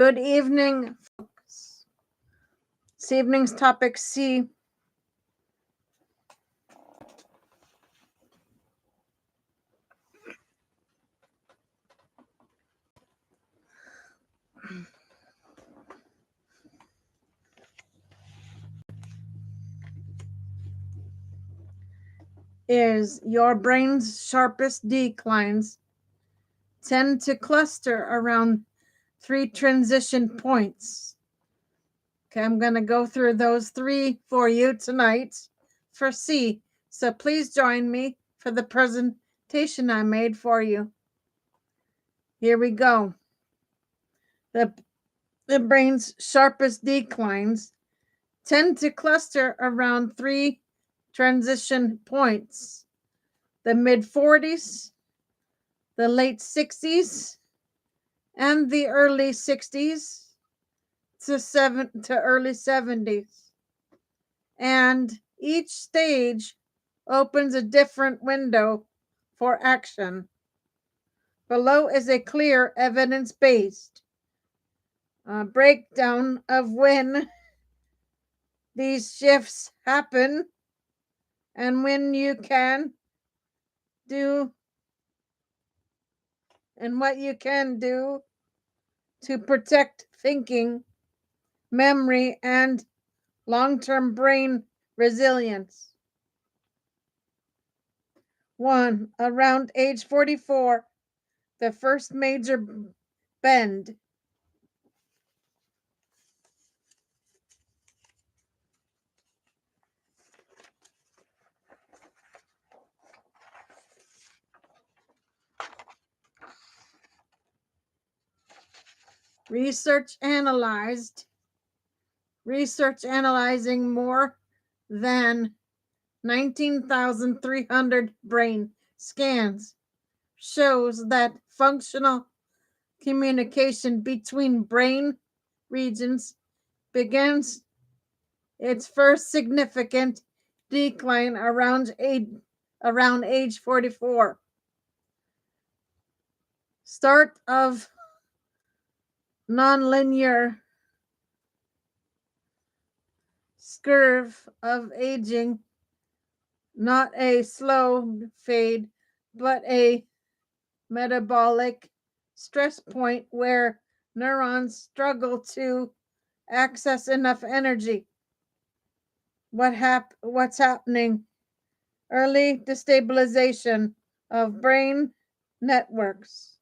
Good evening, folks. This evening's topic C is your brain's sharpest declines tend to cluster around 3 transition points. Okay, I'm going to go through those 3 for you tonight for C. So please join me for the presentation I made for you. Here we go. The brain's sharpest declines tend to cluster around 3 transition points: the mid-40s, the late 60s, and the early 60s to early 70s. And each stage opens a different window for action. Below is a clear evidence-based breakdown of when these shifts happen and when you can do and what you can do to protect thinking, memory, and long-term brain resilience. 1. Around age 44, the first major bend. Research analyzing more than 19,300 brain scans shows that functional communication between brain regions begins its first significant decline around age 44. Start of nonlinear curve of aging, not a slow fade, but a metabolic stress point where neurons struggle to access enough energy. What's happening? Early destabilization of brain networks.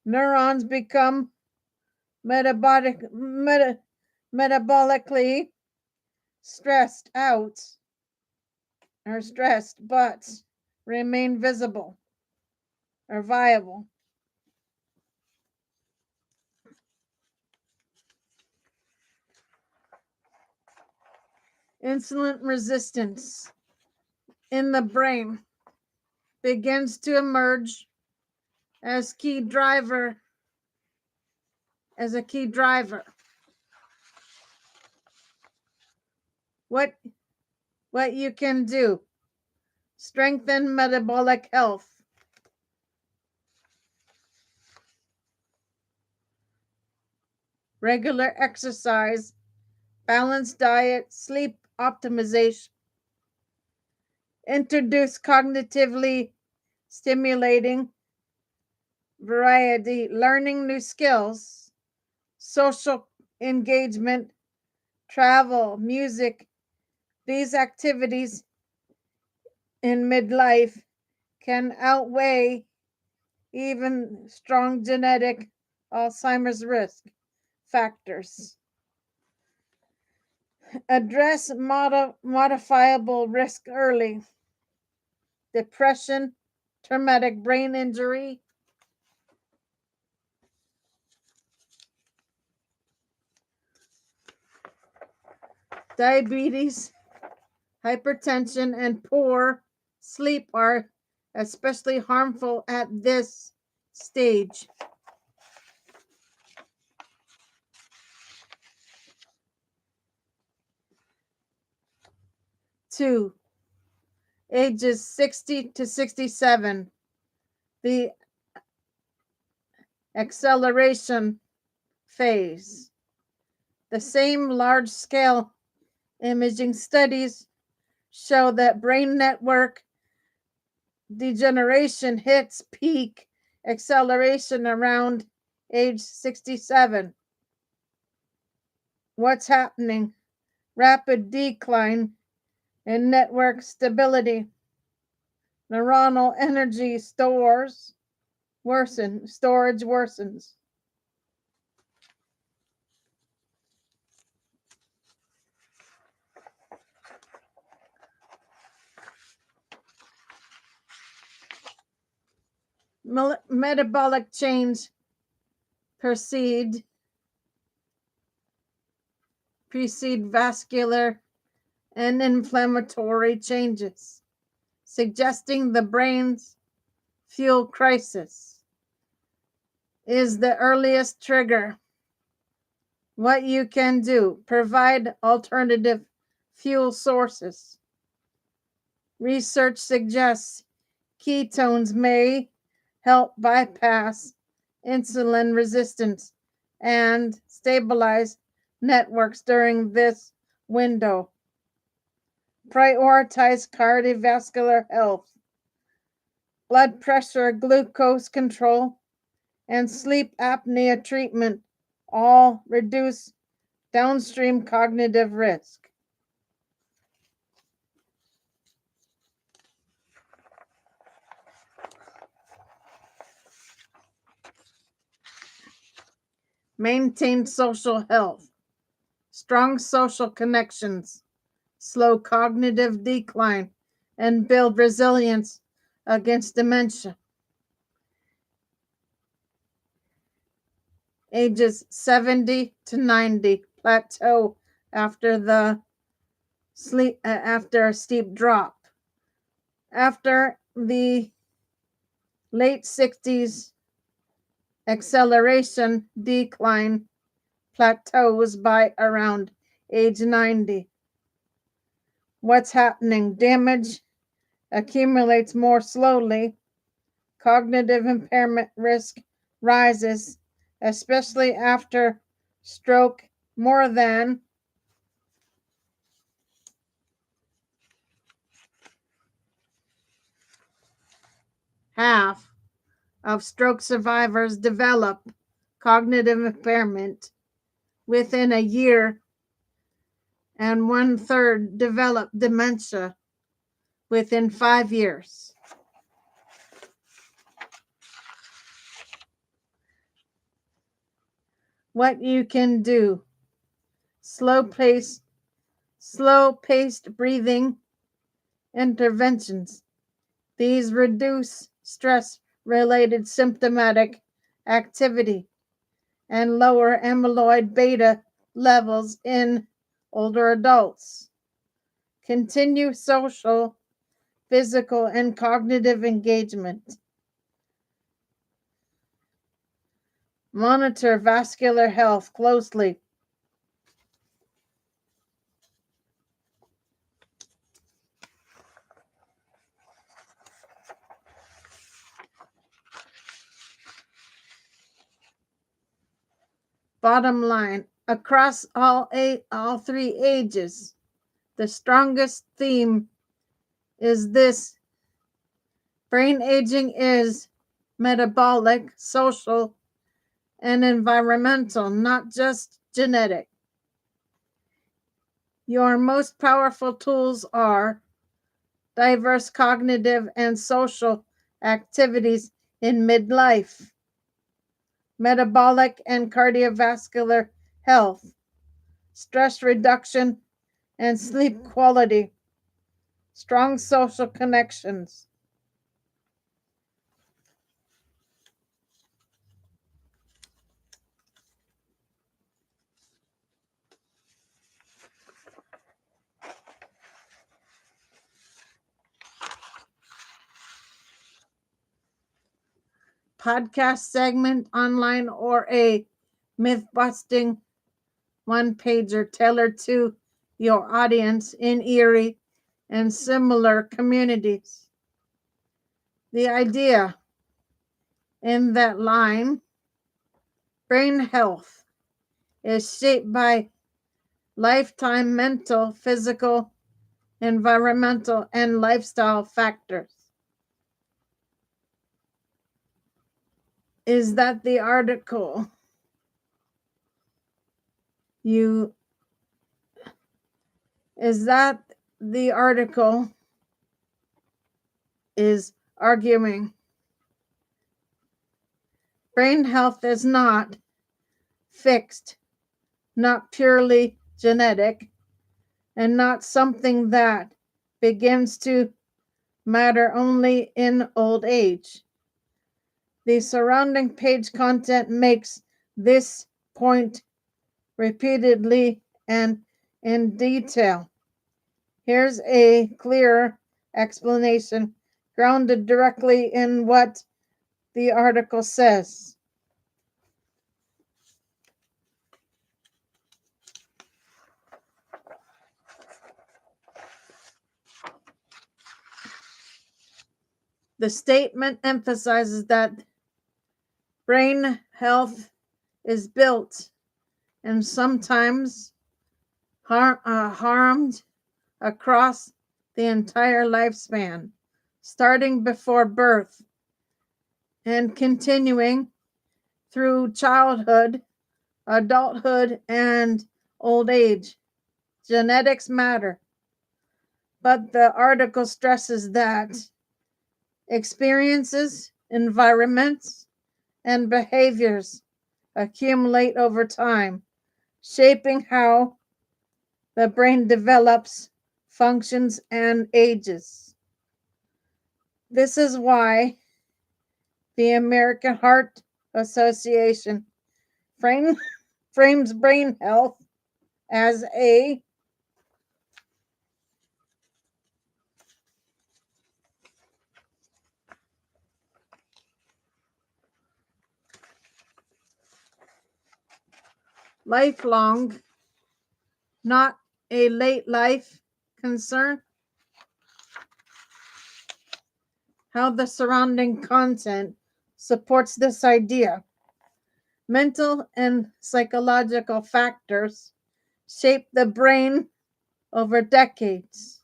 Neurons become metabolically stressed, but remain visible or viable. Insulin resistance in the brain begins to emerge as a key driver. What you can do: strengthen metabolic health. Regular exercise, balanced diet, sleep optimization. Introduce cognitively stimulating variety, learning new skills, social engagement, travel, music. These activities in midlife can outweigh even strong genetic Alzheimer's risk factors. Address modifiable risk early: depression, traumatic brain injury, diabetes, hypertension, and poor sleep are especially harmful at this stage. Two, ages 60 to 67. The acceleration phase. The same large-scale imaging studies show that brain network degeneration hits peak acceleration around age 67. What's happening? Rapid decline in network stability. Neuronal energy storage worsens. Metabolic change precede vascular and inflammatory changes, suggesting the brain's fuel crisis is the earliest trigger. What you can do: provide alternative fuel sources. Research suggests ketones may help bypass insulin resistance and stabilize networks during this window. Prioritize cardiovascular health, blood pressure, glucose control, and sleep apnea treatment all reduce downstream cognitive risk. Maintain social health. Strong social connections slow cognitive decline and build resilience against dementia. Ages 70 to 90 plateau after a steep drop. After the late 60s, acceleration decline plateaus by around age 90. What's happening? Damage accumulates more slowly. Cognitive impairment risk rises, especially after stroke. More than half of stroke survivors develop cognitive impairment within a year, and 1/3 develop dementia within 5 years. What you can do: slow-paced breathing interventions. These reduce stress-related symptomatic activity and lower amyloid beta levels in older adults. Continue social, physical, and cognitive engagement. Monitor vascular health closely. Bottom line, across all 3 ages, the strongest theme is this: brain aging is metabolic, social, and environmental, not just genetic. Your most powerful tools are diverse cognitive and social activities in midlife, metabolic and cardiovascular health, stress reduction and sleep quality, strong social connections. Podcast segment online or a myth-busting one-pager tailored to your audience in Erie and similar communities. The idea in that line: brain health is shaped by lifetime mental, physical, environmental, and lifestyle factors. Is that the article you is that the article is arguing brain health is not fixed, not purely genetic, and not something that begins to matter only in old age. The surrounding page content makes this point repeatedly and in detail. Here's a clear explanation grounded directly in what the article says. The statement emphasizes that brain health is built and sometimes harmed across the entire lifespan, starting before birth and continuing through childhood, adulthood, and old age. Genetics matter, but the article stresses that experiences, environments, and behaviors accumulate over time, shaping how the brain develops, functions, and ages. This is why the American Heart Association frames brain health as a lifelong, not a late life concern. How the surrounding content supports this idea. Mental and psychological factors shape the brain over decades.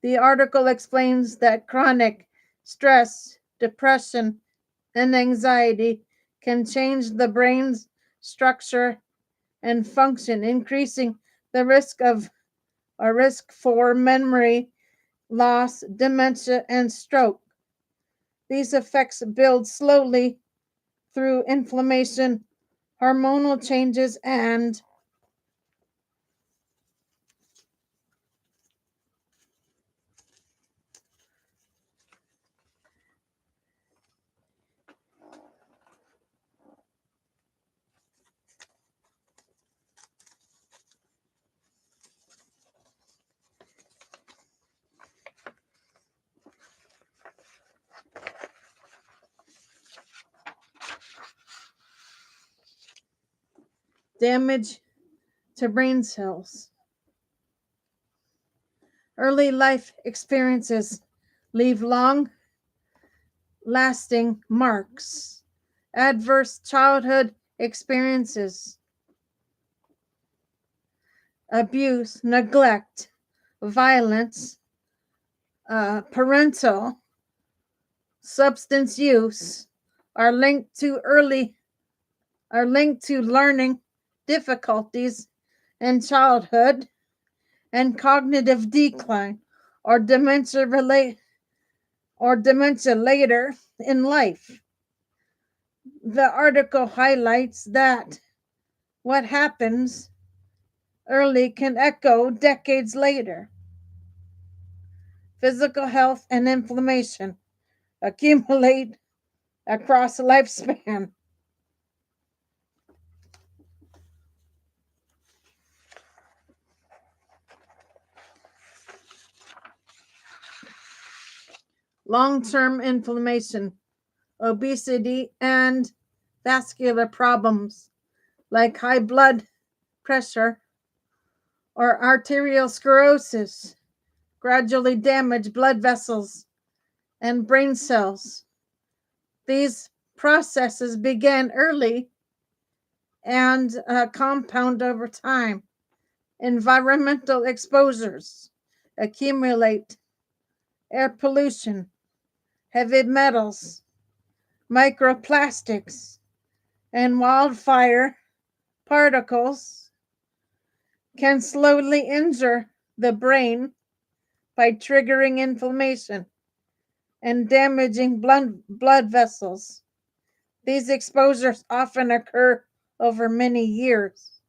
The article explains that chronic stress, depression, and anxiety can change the brain's structure and function, increasing the risk for memory loss, dementia, and stroke. These effects build slowly through inflammation, hormonal changes, and damage to brain cells. Early life experiences leave long lasting marks. Adverse childhood experiences, abuse, neglect, violence, parental substance use are linked to learning difficulties in childhood and cognitive decline or dementia later in life. The article highlights that what happens early can echo decades later. Physical health and inflammation accumulate across lifespan. Long-term inflammation, obesity, and vascular problems like high blood pressure or arterial sclerosis gradually damage blood vessels and brain cells. These processes began early and compound over time. Environmental exposures accumulate: air pollution, heavy metals, microplastics, and wildfire particles can slowly injure the brain by triggering inflammation and damaging blood vessels. These exposures often occur over many years.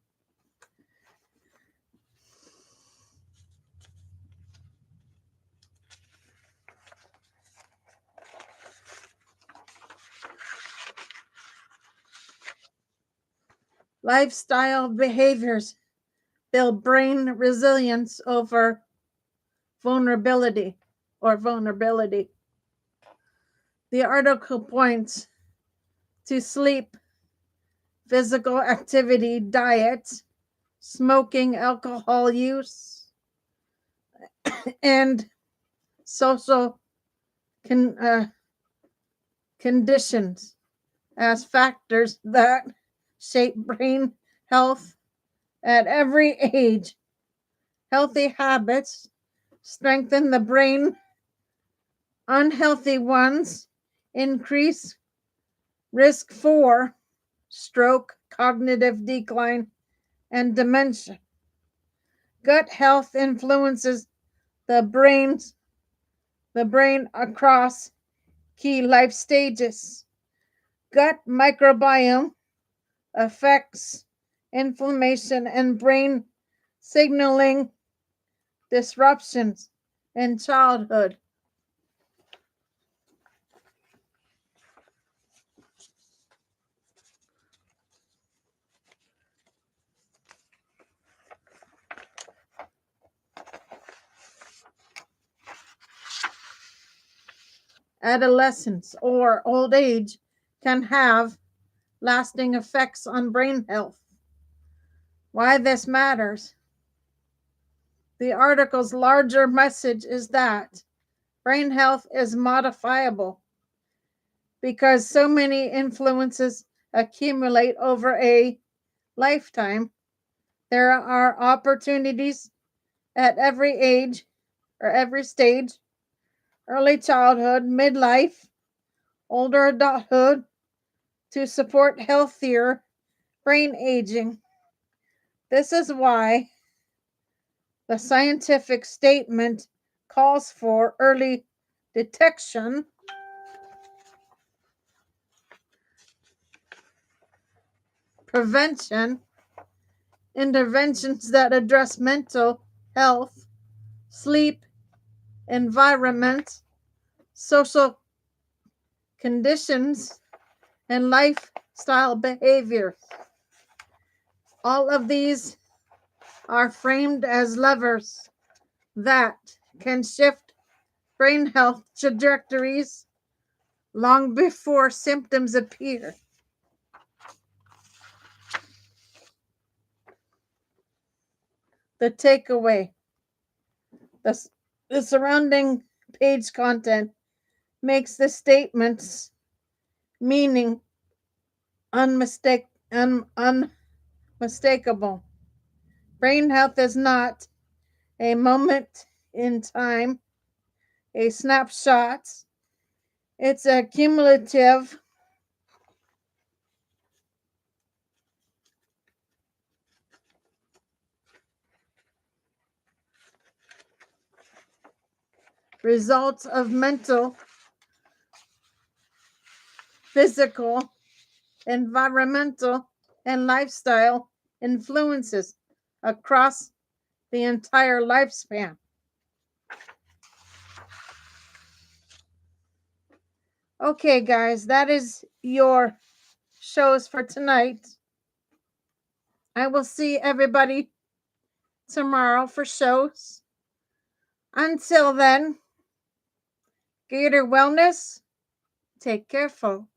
Lifestyle behaviors build brain resilience over vulnerability. The article points to sleep, physical activity, diet, smoking, alcohol use, and social conditions as factors that shape brain health at every age. Healthy habits strengthen the brain. Unhealthy ones increase risk for stroke, cognitive decline, and dementia. Gut health influences the brain across key life stages. Gut microbiome affects inflammation and brain signaling disruptions in childhood. Adolescence or old age can have lasting effects on brain health. Why this matters? The article's larger message is that brain health is modifiable because so many influences accumulate over a lifetime. There are opportunities at every age or every stage: early childhood, midlife, older adulthood, to support healthier brain aging. This is why the scientific statement calls for early detection, prevention, interventions that address mental health, sleep, environment, social conditions, and lifestyle behaviors. All of these are framed as levers that can shift brain health trajectories long before symptoms appear. The takeaway: the surrounding page content makes the statements meaning unmistakable. Brain health is not a moment in time, a snapshot. It's a cumulative result of mental, physical, environmental, and lifestyle influences across the entire lifespan. Okay, guys, that is your shows for tonight. I will see everybody tomorrow for shows. Until then, Gator Wellness, take care, folks.